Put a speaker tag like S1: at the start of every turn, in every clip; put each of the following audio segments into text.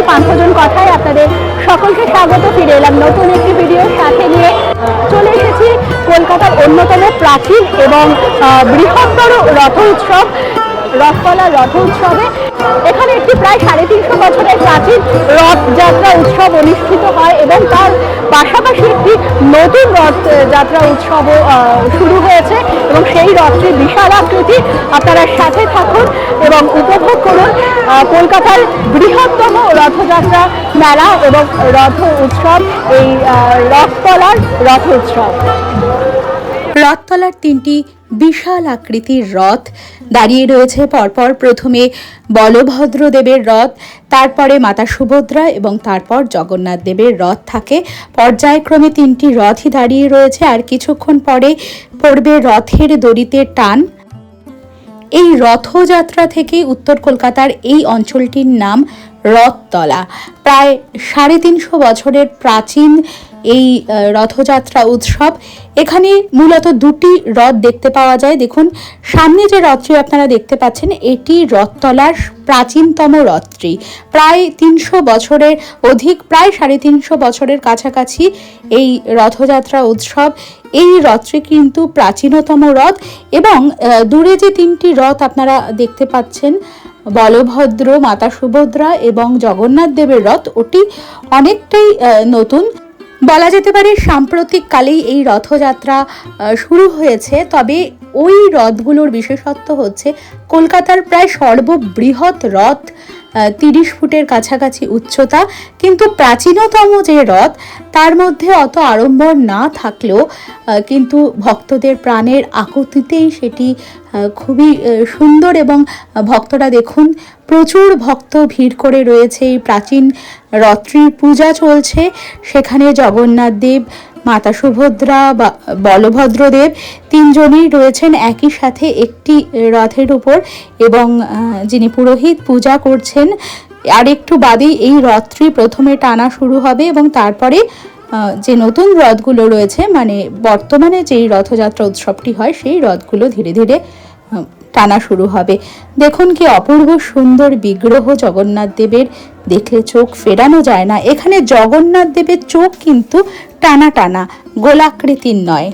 S1: পান্থজন কথায় আপনাদের সকলকে স্বাগত। ফিরে এলাম নতুন একটি ভিডিওর সাথে নিয়ে। চলে এসেছি কলকাতার অন্যতম প্রাচীন এবং বৃহত্তর রথ উৎসব রথতলা রথ উৎসবে। এখানে একটি প্রায় 350 বছরের প্রাচীন রথযাত্রা উৎসব অনুষ্ঠিত হয় এবং তার পাশাপাশি একটি নতুন রথযাত্রা উৎসবও শুরু হয়েছে এবং সেই রথটির বিশাল আকৃতি। আপনারা সাথে থাকুন এবং উপভোগ করুন কলকাতার বৃহত্তম রথযাত্রা মেলা এবং রথ উৎসব, এই রথতলার রথ উৎসব।
S2: রথতলার 3টি বিশাল আকৃতির রথ দাঁড়িয়ে রয়েছে পরপর। প্রথমে বলভদ্র দেবের রথ, তারপরে মাতা সুভদ্রা এবং তারপর জগন্নাথ দেবের রথ থাকে। পর্যায়ক্রমে 3টি রথই দাঁড়িয়ে রয়েছে। আর কিছুক্ষণ পরে পড়বে রথের দড়িতে টান। এই রথযাত্রা থেকে উত্তর কলকাতার এই অঞ্চলটির নাম রথতলা। প্রায় 350 বছরের প্রাচীন এই রথযাত্রা উৎসব। এখানে মূলত 2টি রথ দেখতে পাওয়া যায়। দেখুন, সামনে যে রথটি আপনারা দেখতে পাচ্ছেন এটি রথতলার প্রাচীনতম রথটি। প্রায় 300 বছরের অধিক, প্রায় 350 বছরের কাছাকাছি এই রথযাত্রা উৎসব। এই রথটি কিন্তু প্রাচীনতম রথ এবং দূরে যে 3টি রথ আপনারা দেখতে পাচ্ছেন, বলভদ্র, মাতা সুভদ্রা এবং জগন্নাথ দেবের রথ, ওটি অনেকটাই নতুন বলা যেতে পারে। সাম্প্রতিক কালেই এই রথযাত্রা শুরু হয়েছে। তবে ওই রথগুলোর বিশেষত্ব হচ্ছে কলকাতার প্রায় সর্ববৃহৎ রথ, 30 ফুটের কাছাকাছি উচ্চতা। কিন্তু প্রাচীনতম যে রথ তার মধ্যে অত আড়ম্বর না থাকলেও কিন্তু ভক্তদের প্রাণের আকুতিতেই সেটি খুবই সুন্দর। এবং ভক্তরা দেখুন, প্রচুর ভক্ত ভিড় করে রয়েছে। এই প্রাচীন রথটির পূজা চলছে। সেখানে জগন্নাথ দেব, মাতা সুভদ্রা বা বলভদ্র দেব 3জনই রয়েছেন একই সাথে একটি রথের উপর এবং যিনি পুরোহিত পূজা করছেন। আর একটু বাদেই এই রথটি প্রথমে টানা শুরু হবে এবং তারপরে যে নতুন রথগুলো রয়েছে, মানে বর্তমানে যেই রথযাত্রা উৎসবটি হয় সেই রথগুলো ধীরে ধীরে টানা শুরু হবে। দেখুন কি অপূর্ব সুন্দর বিগ্রহ জগন্নাথ দেবের, দেখলে চোখ ফেরানো যায় না। এখানে জগন্নাথ দেবের চোখ কিন্তু টানা টানা, গোলাকৃতির নয়।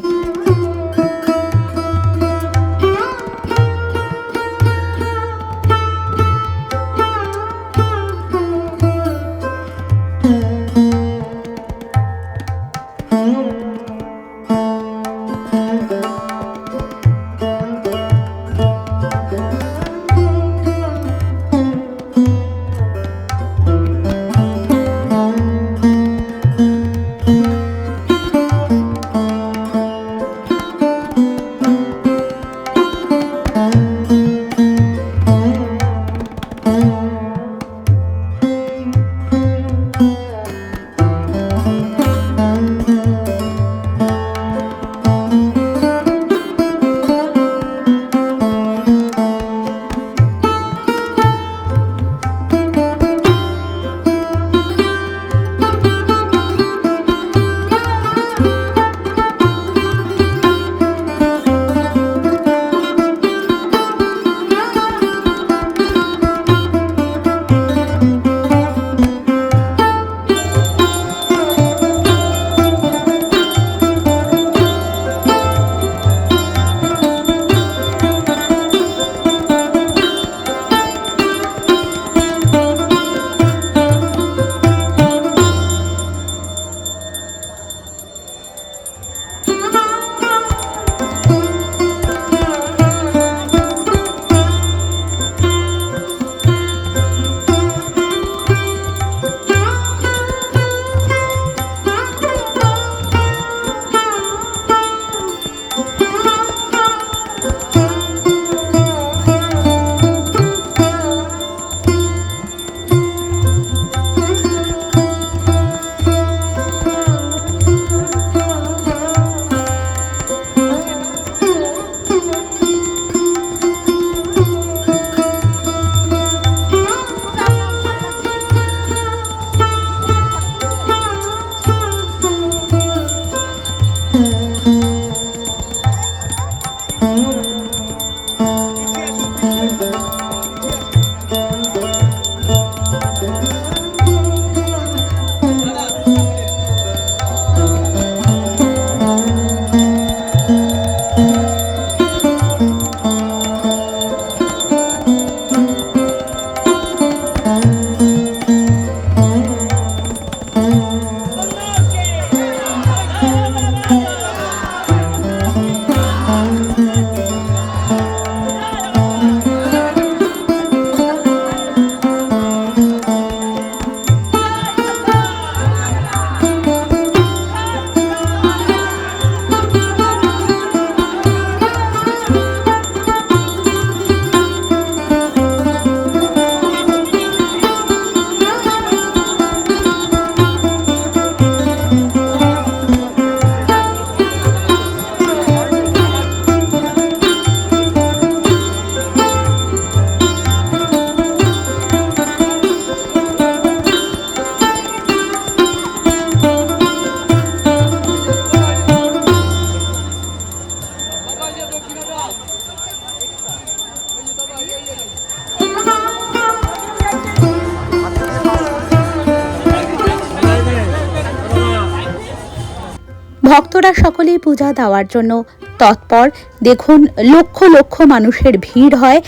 S2: ভক্তরা সকলেই পূজা দেওয়ার জন্য তৎপর। দেখুন লক্ষ লক্ষ মানুষের ভিড় হয়।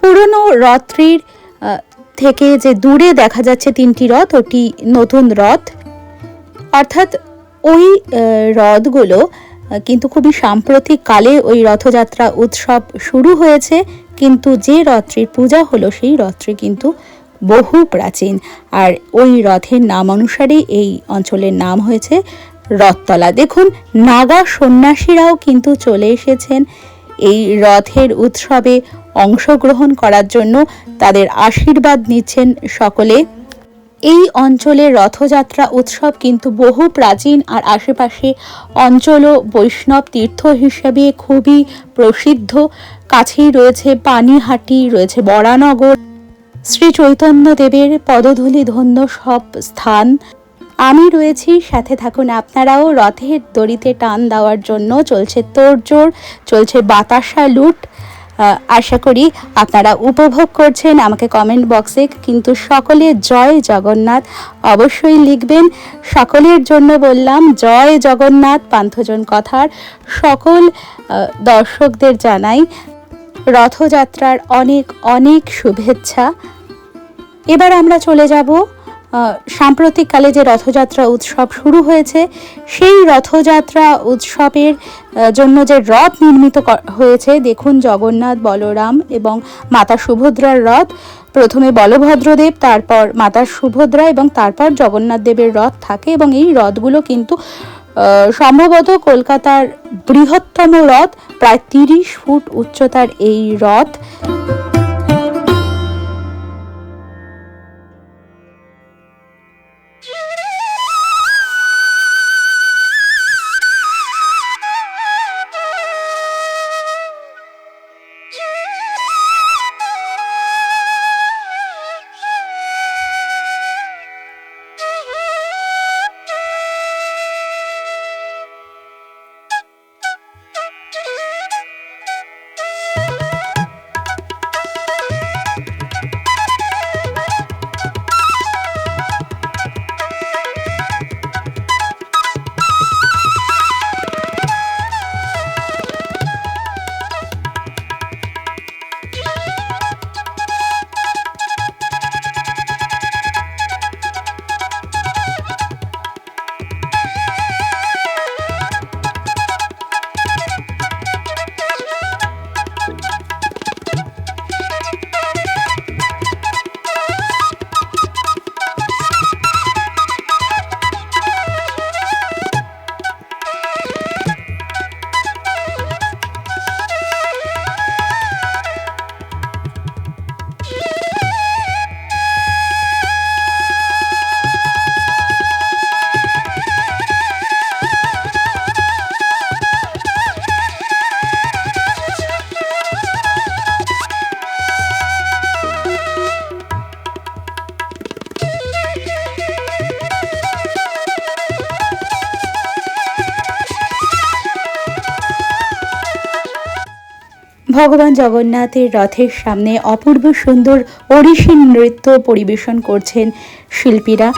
S2: পুরনো রথটির থেকে যে দূরে দেখা যাচ্ছে তিনটি রথ, ওটি নতুন রথ, অর্থাৎ ওই রথগুলো কিন্তু খুবই সাম্প্রতিক কালে ওই রথযাত্রা উৎসব শুরু হয়েছে, কিন্তু যে রথটির পূজা হলো সেই রথটি কিন্তু বহু প্রাচীন। আর ওই রথের নাম অনুসারেই এই অঞ্চলের নাম হয়েছে রথতলা। দেখুন নাগা সন্ন্যাসীরাও কিন্তু চলে এসেছেন এই রথের উৎসবে অংশগ্রহণ করার জন্য, তাদের আশীর্বাদ নিচ্ছেন সকলে। এই অঞ্চলের রথযাত্রা উৎসব কিন্তু বহু প্রাচীন, আর আশেপাশে অঞ্চলও বৈষ্ণব তীর্থ হিসেবে খুবই প্রসিদ্ধ। কাছেই রয়েছে পানিহাটি, রয়েছে বরানগর, শ্রী চৈতন্যদেবের পদধূলি ধন্য সব স্থান। আমি রয়েছি, সাথে থাকুন আপনারাও। রথের দড়িতে টান দেওয়ার জন্য চলছে তোড়জোড়, চলছে বাতাসা লুট। আশা করি আপনারা উপভোগ করছেন। আমাকে কমেন্ট বক্সে কিন্তু সকলে জয় জগন্নাথ অবশ্যই লিখবেন। সকলের জন্য বললাম জয় জগন্নাথ। পান্থজন কথার সকল দর্শকদের জানাই রথযাত্রার অনেক অনেক শুভেচ্ছা। এবার আমরা চলে যাব সাম্প্রতিককালে যে রথযাত্রা উৎসব শুরু হয়েছে সেই রথযাত্রা উৎসবের জন্য যে রথ নির্মিত হয়েছে। দেখুন জগন্নাথ, বলরাম এবং মাতা সুভদ্রার রথ। প্রথমে বলভদ্রদেব, তারপর মাতা সুভদ্রা এবং তারপর জগন্নাথ দেবের রথ থাকে, এবং এই রথগুলো কিন্তু সম্ভবত কলকাতার বৃহত্তম রথ। প্রায় 30 ফুট উচ্চতার এই রথ। ভগবান জগন্নাথের রথের সামনে অপূর্ব সুন্দর ওড়িশি নৃত্য পরিবেশন করছেন শিল্পীরা।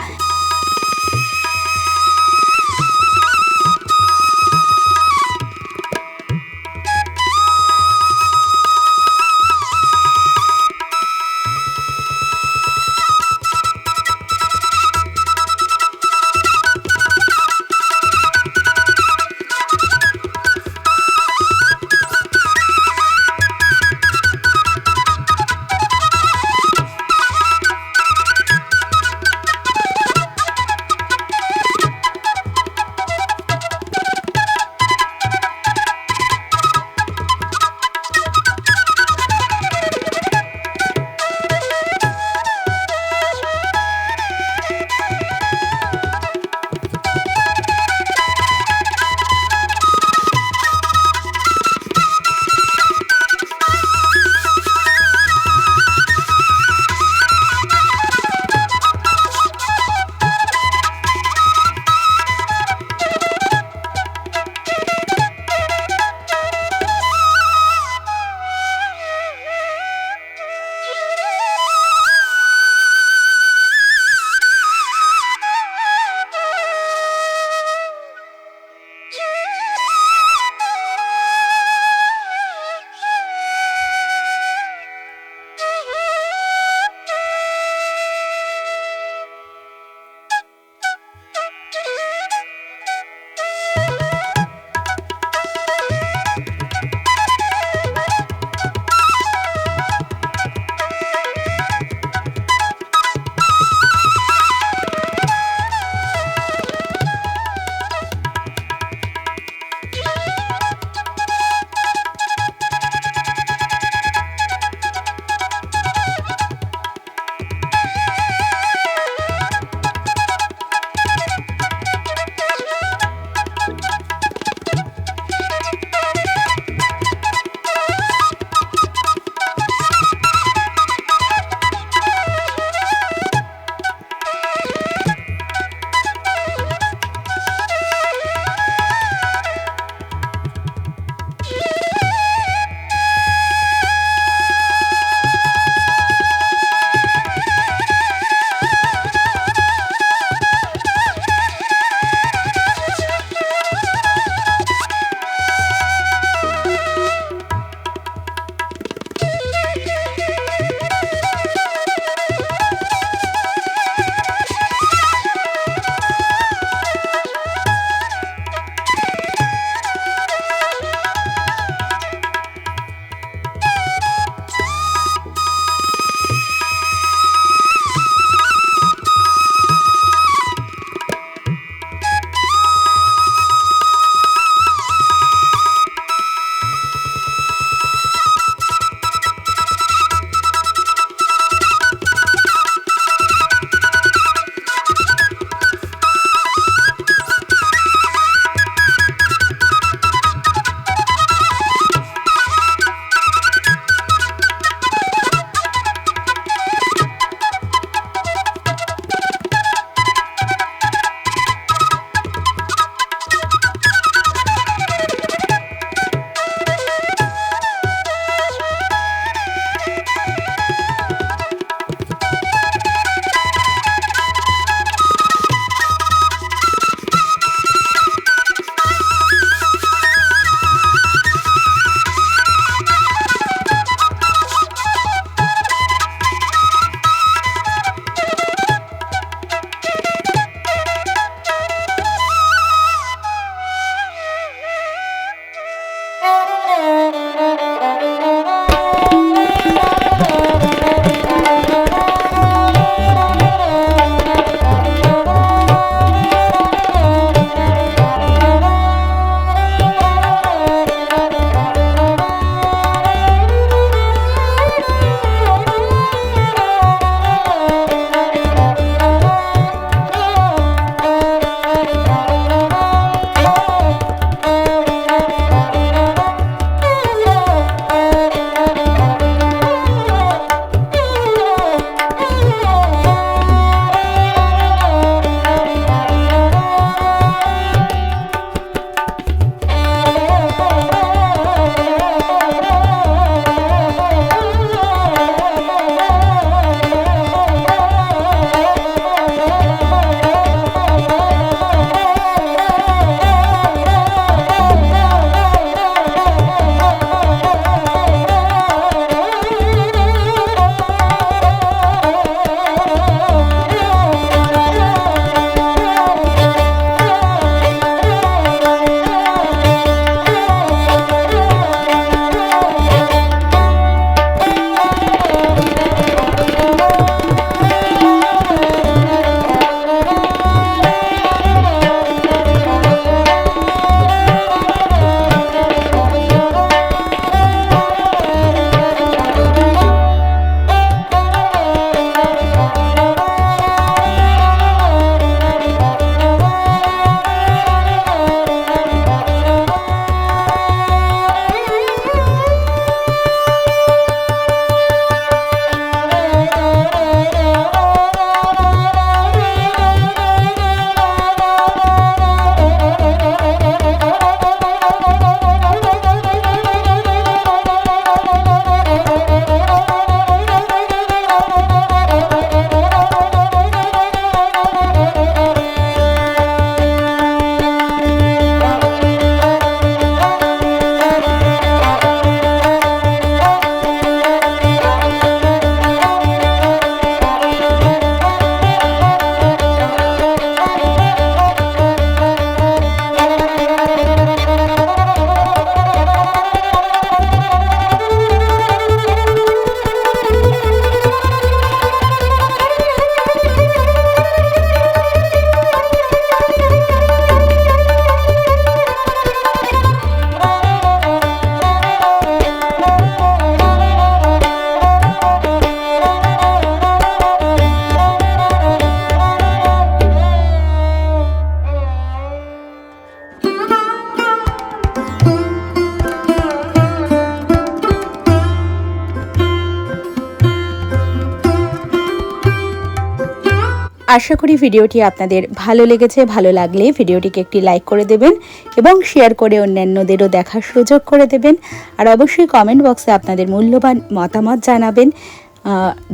S2: আশা করি ভিডিওটি আপনাদের ভালো লেগেছে। ভালো লাগলে ভিডিওটিকে একটি লাইক করে দেবেন এবং শেয়ার করে অন্যান্যদেরও দেখার সুযোগ করে দেবেন। আর অবশ্যই কমেন্ট বক্সে আপনাদের মূল্যবান মতামত জানাবেন।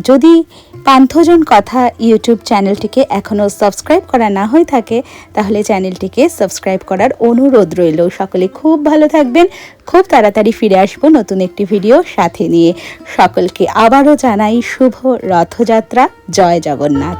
S2: যদি পান্থজন কথা ইউটিউব চ্যানেলটিকে এখনও সাবস্ক্রাইব করা না হয়ে থাকে তাহলে চ্যানেলটিকে সাবস্ক্রাইব করার অনুরোধ রইল। সকলে খুব ভালো থাকবেন। খুব তাড়াতাড়ি ফিরে আসবো নতুন একটি ভিডিও সাথে নিয়ে। সকলকে আবারও জানাই শুভ রথযাত্রা। জয় জগন্নাথ।